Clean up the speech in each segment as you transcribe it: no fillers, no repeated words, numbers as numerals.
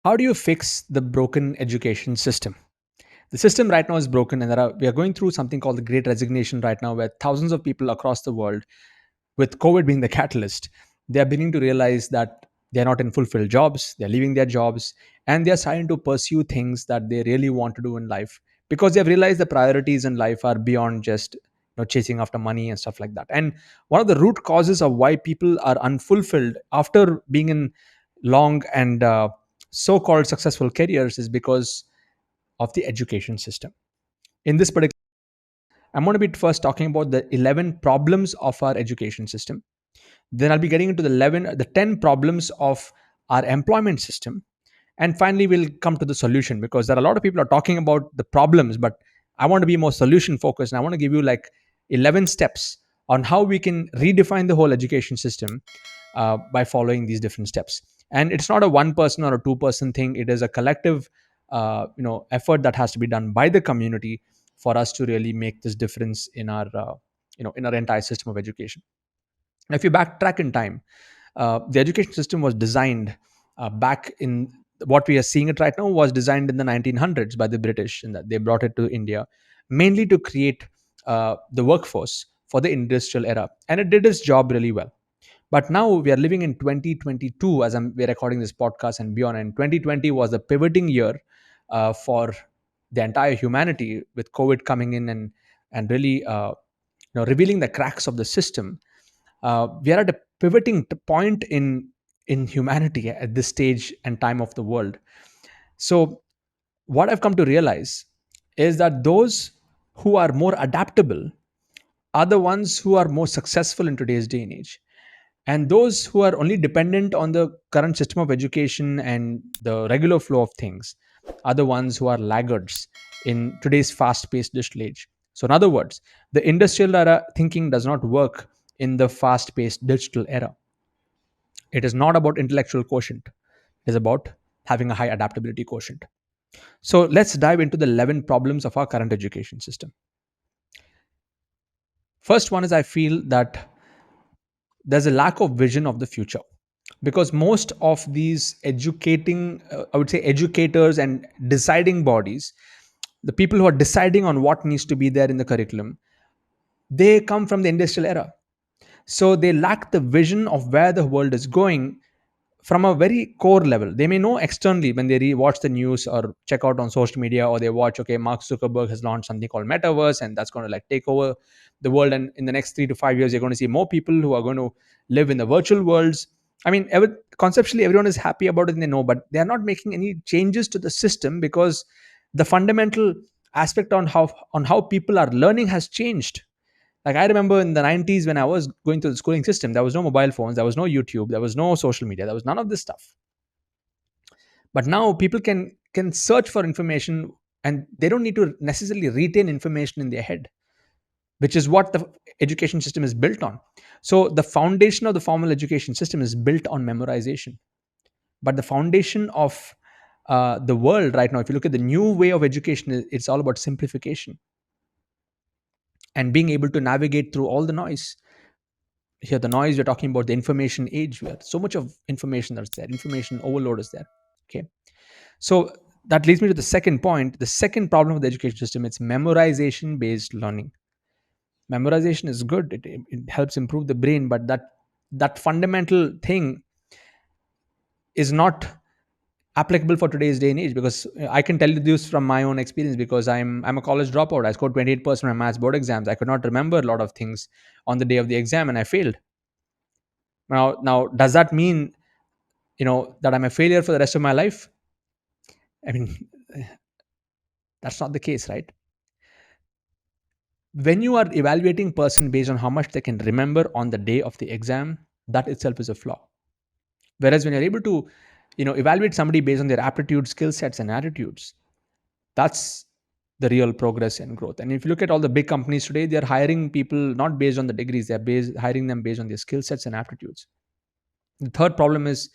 How do you fix the broken education system? The system right now is broken, and we are going through something called the Great Resignation right now, where thousands of people across the world, with COVID being the catalyst, they are beginning to realize that they're not in fulfilled jobs, they're leaving their jobs, and they're starting to pursue things that they really want to do in life because they've realized the priorities in life are beyond just chasing after money and stuff like that. And one of the root causes of why people are unfulfilled after being in long and so-called successful careers is because of the education system. In this particular, I'm going to be first talking about the 11 problems of our education system. Then I'll be getting into the 10 problems of our employment system. And finally, we'll come to the solution because there are a lot of people are talking about the problems, but I want to be more solution focused. And I want to give you like 11 steps on how we can redefine the whole education system by following these different steps. And it's not a one person or a two-person thing. It is a collective, effort that has to be done by the community for us to really make this difference in our, in our entire system of education. Now, if you backtrack in time, the education system was designed back in what we are seeing it right now was designed in the 1900s by the British, and that they brought it to India mainly to create the workforce for the industrial era, and it did its job really well. But now we are living in 2022 as we're recording this podcast and beyond. And 2020 was a pivoting year for the entire humanity with COVID coming in and really revealing the cracks of the system. We are at a pivoting point in humanity at this stage and time of the world. So what I've come to realize is that those who are more adaptable are the ones who are more successful in today's day and age, and those who are only dependent on the current system of education and the regular flow of things are the ones who are laggards in today's fast paced digital age. So, in other words, the industrial era thinking does not work in the fast paced digital era. It is not about intellectual quotient, it is about having a high adaptability quotient. So, let's dive into the 11 problems of our current education system. First one is I feel that there's a lack of vision of the future because most of these educating I would say educators and deciding bodies, the people who are deciding on what needs to be there in the curriculum, they come from the industrial era, so they lack the vision of where the world is going from a very core level. They may know externally when they watch the news or check out on social media, or they watch, okay, Mark Zuckerberg has launched something called metaverse and that's going to like take over the world, and in the next 3 to 5 years you're going to see more people who are going to live in the virtual worlds. I mean, conceptually everyone is happy about it and they know, but they are not making any changes to the system because the fundamental aspect on how people are learning has changed. Like I remember in the 90s when I was going through the schooling system, there was no mobile phones, there was no YouTube, there was no social media, there was none of this stuff. But now people can search for information and they don't need to necessarily retain information in their head, which is what the education system is built on. So the foundation of the formal education system is built on memorization. But the foundation of the world right now, if you look at the new way of education, it's all about simplification and being able to navigate through all the noise. Here the noise, we're talking about the information age, where so much of information that's there, information overload is there. Okay, so that leads me to the second point. The second problem with the education system, it's memorization based learning. Memorization is good, it helps improve the brain, but that fundamental thing is not applicable for today's day and age, because I can tell you this from my own experience, because I'm a college dropout. I scored 28% on my maths board exams. I could not remember a lot of things on the day of the exam and I failed. Now does that mean that I'm a failure for the rest of my life? I mean, that's not the case, right? When you are evaluating person based on how much they can remember on the day of the exam, that itself is a flaw. Whereas when you're able to evaluate somebody based on their aptitude, skill sets and attitudes, that's the real progress and growth. And if you look at all the big companies today, they're hiring people not based on the degrees, hiring them based on their skill sets and aptitudes. The third problem is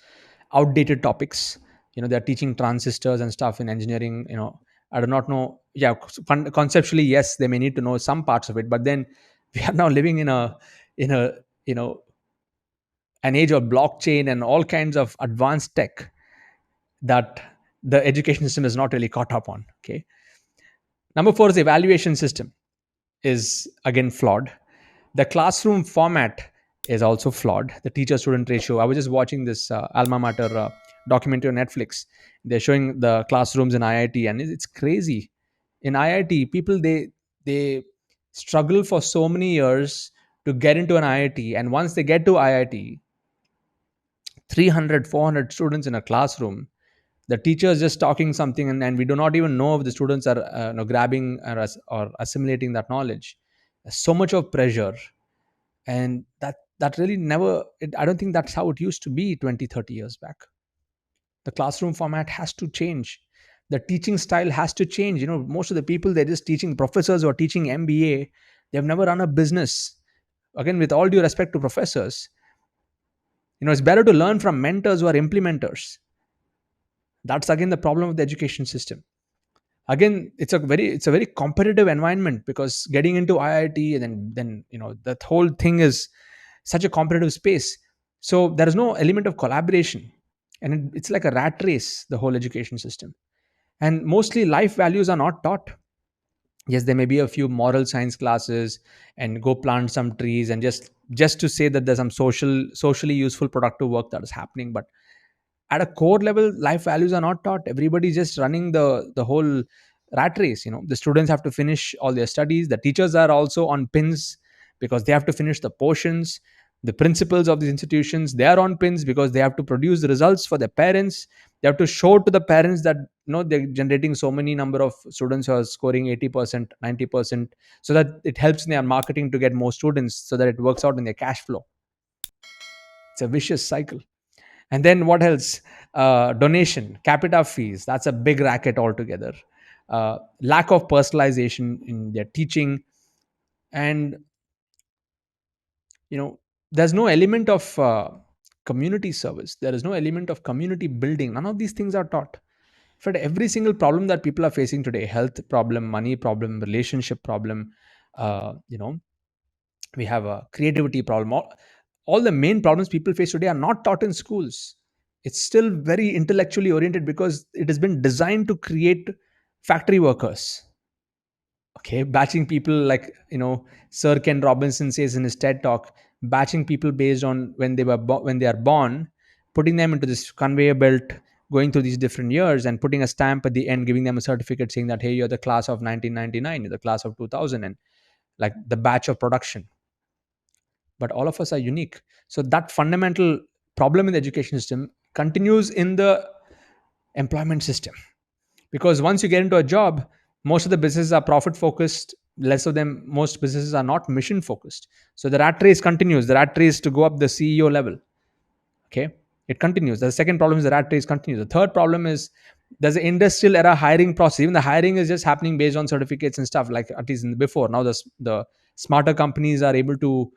outdated topics. They're teaching transistors and stuff in engineering. I do not know. Yeah, conceptually, yes, they may need to know some parts of it, but then we are now living in a you know an age of blockchain and all kinds of advanced tech that the education system is not really caught up on. Okay. Number four is the evaluation system is again flawed. The classroom format is also flawed. The teacher student ratio. I was just watching this alma mater documentary on Netflix. They're showing the classrooms in IIT, and it's crazy. In IIT, people they struggle for so many years to get into an IIT, and once they get to IIT, 300, 400 students in a classroom, the teacher is just talking something, and we do not even know if the students are grabbing or assimilating that knowledge. There's so much of pressure, and that really never I don't think that's how it used to be 20, 30 years back. The classroom format has to change. The teaching style has to change. Most of the people, they're just teaching, professors or teaching MBA, they've never run a business. Again, with all due respect to professors, it's better to learn from mentors who are implementers. That's again the problem with the education system. Again, it's a very competitive environment, because getting into IIT, and then that whole thing is such a competitive space. So there is no element of collaboration, and it's like a rat race, the whole education system. And mostly life values are not taught. Yes, there may be a few moral science classes, and go plant some trees, and just to say that there's some socially useful productive work that is happening. But at a core level, life values are not taught. Everybody's just running the whole rat race. The students have to finish all their studies. The teachers are also on pins, because they have to finish the portions. The principals of these institutions, they are on pins, because they have to produce the results for their parents. They have to show to the parents that they're generating so many number of students who are scoring 80%, 90%, so that it helps in their marketing to get more students, so that it works out in their cash flow. It's a vicious cycle. And then what else? Donation, capita fees. That's a big racket altogether. Lack of personalization in their teaching, and there's no element of community service. There is no element of community building. None of these things are taught. For every single problem that people are facing today, health problem, money problem, relationship problem, uh, you know, we have a creativity problem. All the main problems people face today are not taught in schools. It's still very intellectually oriented, because it has been designed to create factory workers. Okay, batching people, like Sir Ken Robinson says in his TED talk, batching people based on when they are born, putting them into this conveyor belt, going through these different years, and putting a stamp at the end, giving them a certificate saying that, hey, you're the class of 1999, you're the class of 2000, and like the batch of production. But all of us are unique. So that fundamental problem in the education system continues in the employment system, because once you get into a job, most of the businesses are profit focused. Less of them, most businesses are not mission focused. So the rat race continues. The rat race to go up the CEO level. Okay, it continues. The second problem is the rat race continues. The third problem is there's an industrial era hiring process. Even the hiring is just happening based on certificates and stuff, like at least before. Now the smarter companies are able to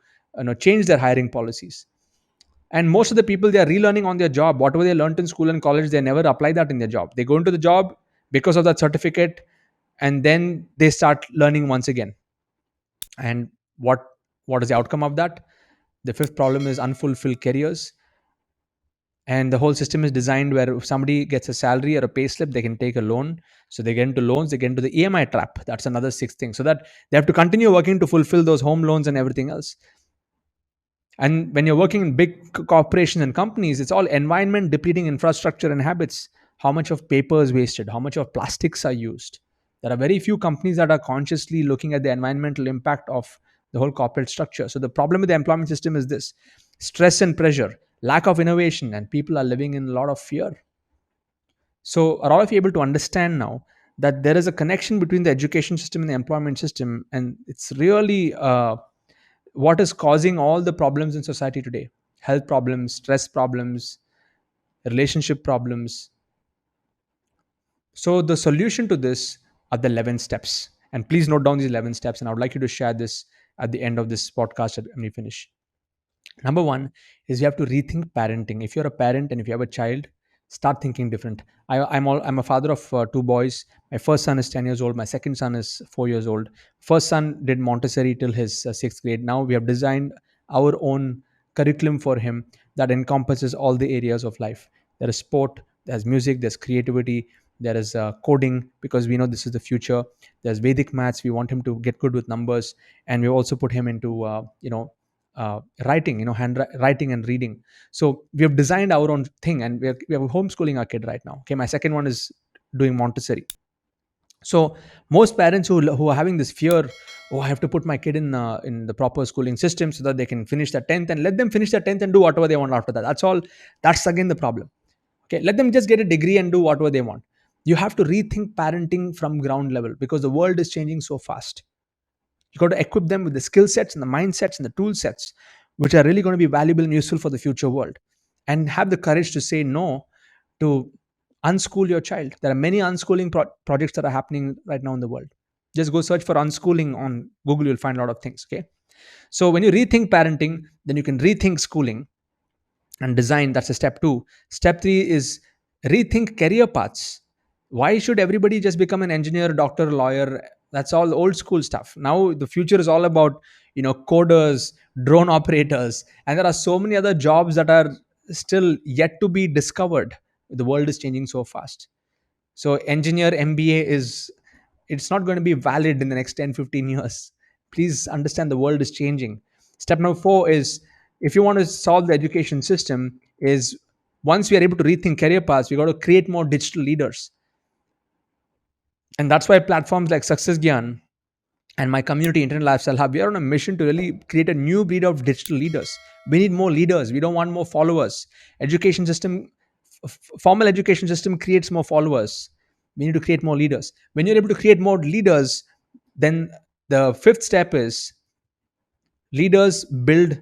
change their hiring policies. And most of the people, they are relearning on their job. Whatever they learned in school and college, they never apply that in their job. They go into the job because of that certificate, and then they start learning once again. And what is the outcome of that? The fifth problem is unfulfilled careers. And the whole system is designed where if somebody gets a salary or a pay slip, they can take a loan. So they get into loans, they get into the EMI trap. That's another sixth thing. So that they have to continue working to fulfill those home loans and everything else. And when you're working in big corporations and companies, it's all environment depleting infrastructure and habits. How much of paper is wasted? How much of plastics are used? There are very few companies that are consciously looking at the environmental impact of the whole corporate structure. So the problem with the employment system is this: stress and pressure, lack of innovation, and people are living in a lot of fear. So are all of you able to understand now that there is a connection between the education system and the employment system, and it's really what is causing all the problems in society today? Health problems, stress problems, relationship problems. So the solution to this are the 11 steps. And please note down these 11 steps, and I would like you to share this at the end of this podcast when we finish. Number one is you have to rethink parenting. If you're a parent and if you have a child, start thinking different. I'm a father of two boys. My first son is 10 years old. My second son is 4 years old. First son did Montessori till his sixth grade. Now we have designed our own curriculum for him that encompasses all the areas of life. There is sport, There's music, there's creativity, there is coding, because we know this is the future. There's Vedic maths. We want him to get good with numbers, and we also put him into writing, writing and reading. So we have designed our own thing, and we are homeschooling our kid right now. Okay, my second one is doing Montessori. So most parents who are having this fear, oh, I have to put my kid in the proper schooling system so that they can finish their 10th, and let them finish their 10th and do whatever they want after that. That's all. That's again the problem. Okay, let them just get a degree and do whatever they want. You have to rethink parenting from ground level, because the world is changing so fast. You got to equip them with the skill sets and the mindsets and the tool sets which are really going to be valuable and useful for the future world, and have the courage to say no to unschool your child. There are many unschooling projects that are happening right now in the world. Just go search for unschooling on Google, you'll find a lot of things. Okay, so when you rethink parenting, then you can rethink schooling and design. That's a step 2. Step 3 is rethink career paths. Why should everybody just become an engineer, doctor, lawyer? That's all old school stuff. Now the future is all about coders, drone operators, and there are so many other jobs that are still yet to be discovered. The world is changing so fast. So engineer MBA is, it's not going to be valid in the next 10-15 years. Please understand, the world is changing. Step number 4 is, if you want to solve the education system, is once we are able to rethink career paths, we got to create more digital leaders. And that's why platforms like Success Gyan and my community, Internet Lifestyle Hub, we are on a mission to really create a new breed of digital leaders. We need more leaders. We don't want more followers. Education system, formal education system creates more followers. We need to create more leaders. When you're able to create more leaders, then the fifth step is leaders build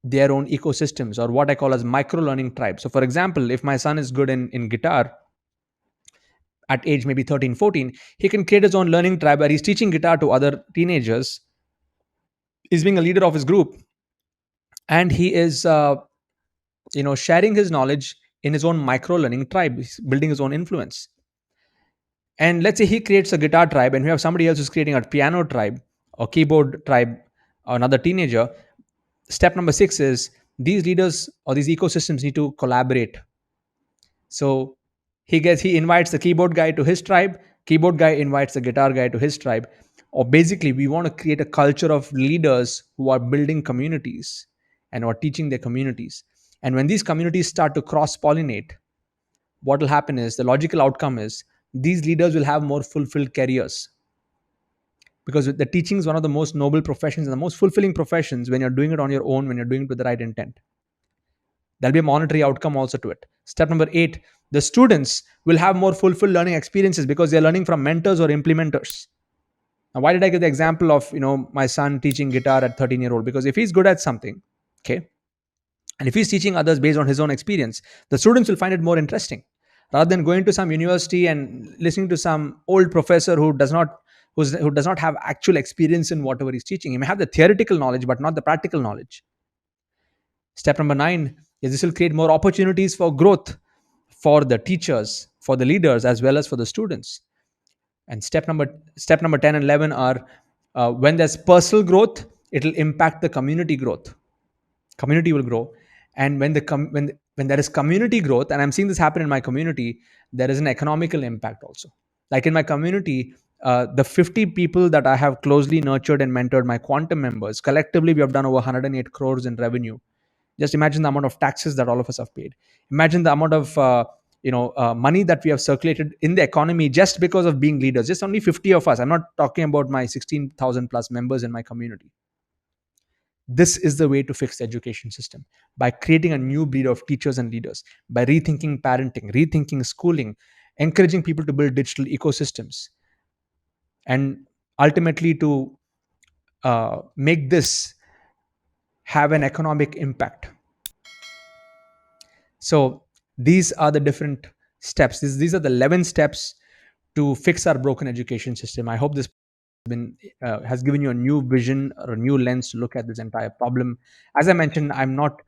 their own ecosystems, or what I call as micro learning tribes. So for example, if my son is good in guitar at age maybe 13, 14, he can create his own learning tribe where he's teaching guitar to other teenagers. He's being a leader of his group, and he is sharing his knowledge in his own micro learning tribe. He's building his own influence. And let's say he creates a guitar tribe, and we have somebody else who's creating a piano tribe or keyboard tribe, or another teenager. Step number 6 is, these leaders or these ecosystems need to collaborate. So he invites the keyboard guy to his tribe, keyboard guy invites the guitar guy to his tribe. Or basically, we want to create a culture of leaders who are building communities and are teaching their communities. And when these communities start to cross pollinate, what will happen is, the logical outcome is, these leaders will have more fulfilled careers, because the teaching is one of the most noble professions and the most fulfilling professions when you're doing it on your own, when you're doing it with the right intent. There'll be a monetary outcome also to it. Step number 8, the students will have more fulfilled learning experiences because they're learning from mentors or implementers. Now, why did I give the example of my son teaching guitar at 13-year-old? Because if he's good at something, okay, and if he's teaching others based on his own experience, the students will find it more interesting, rather than going to some university and listening to some old professor who does not have actual experience in whatever he's teaching. He may have the theoretical knowledge but not the practical knowledge. Step number 9 is, this will create more opportunities for growth for the teachers, for the leaders, as well as for the students. And step number 10 and 11 are, when there's personal growth, it will impact the community growth. Community will grow. And when there is community growth, and I'm seeing this happen in my community, there is an economical impact also. Like in my community, the 50 people that I have closely nurtured and mentored, my quantum members, collectively we have done over 108 crores in revenue. Just imagine the amount of taxes that all of us have paid. Imagine the amount of money that we have circulated in the economy just because of being leaders. Just only 50 of us. I'm not talking about my 16,000 plus members in my community. This is the way to fix the education system, by creating a new breed of teachers and leaders, by rethinking parenting, rethinking schooling, encouraging people to build digital ecosystems, and ultimately to make this have an economic impact. So these are the different steps. These are the 11 steps to fix our broken education system. I hope this has given you a new vision or a new lens to look at this entire problem. As I mentioned, I'm not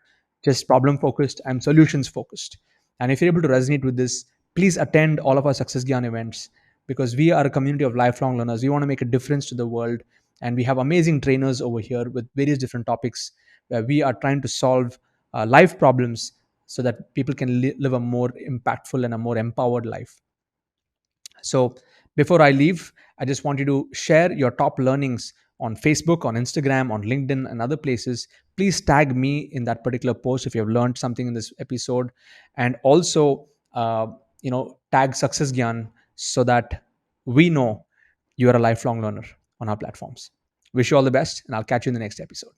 just problem focused, I'm solutions focused. And if you're able to resonate with this, please attend all of our Success Gyan events, because we are a community of lifelong learners. We want to make a difference to the world. And we have amazing trainers over here with various different topics where we are trying to solve life problems so that people can live a more impactful and a more empowered life. So before I leave, I just want you to share your top learnings on Facebook, on Instagram, on LinkedIn, and other places. Please tag me in that particular post if you have learned something in this episode, and also, tag Success Gyan so that we know you are a lifelong learner on our platforms. Wish you all the best, and I'll catch you in the next episode.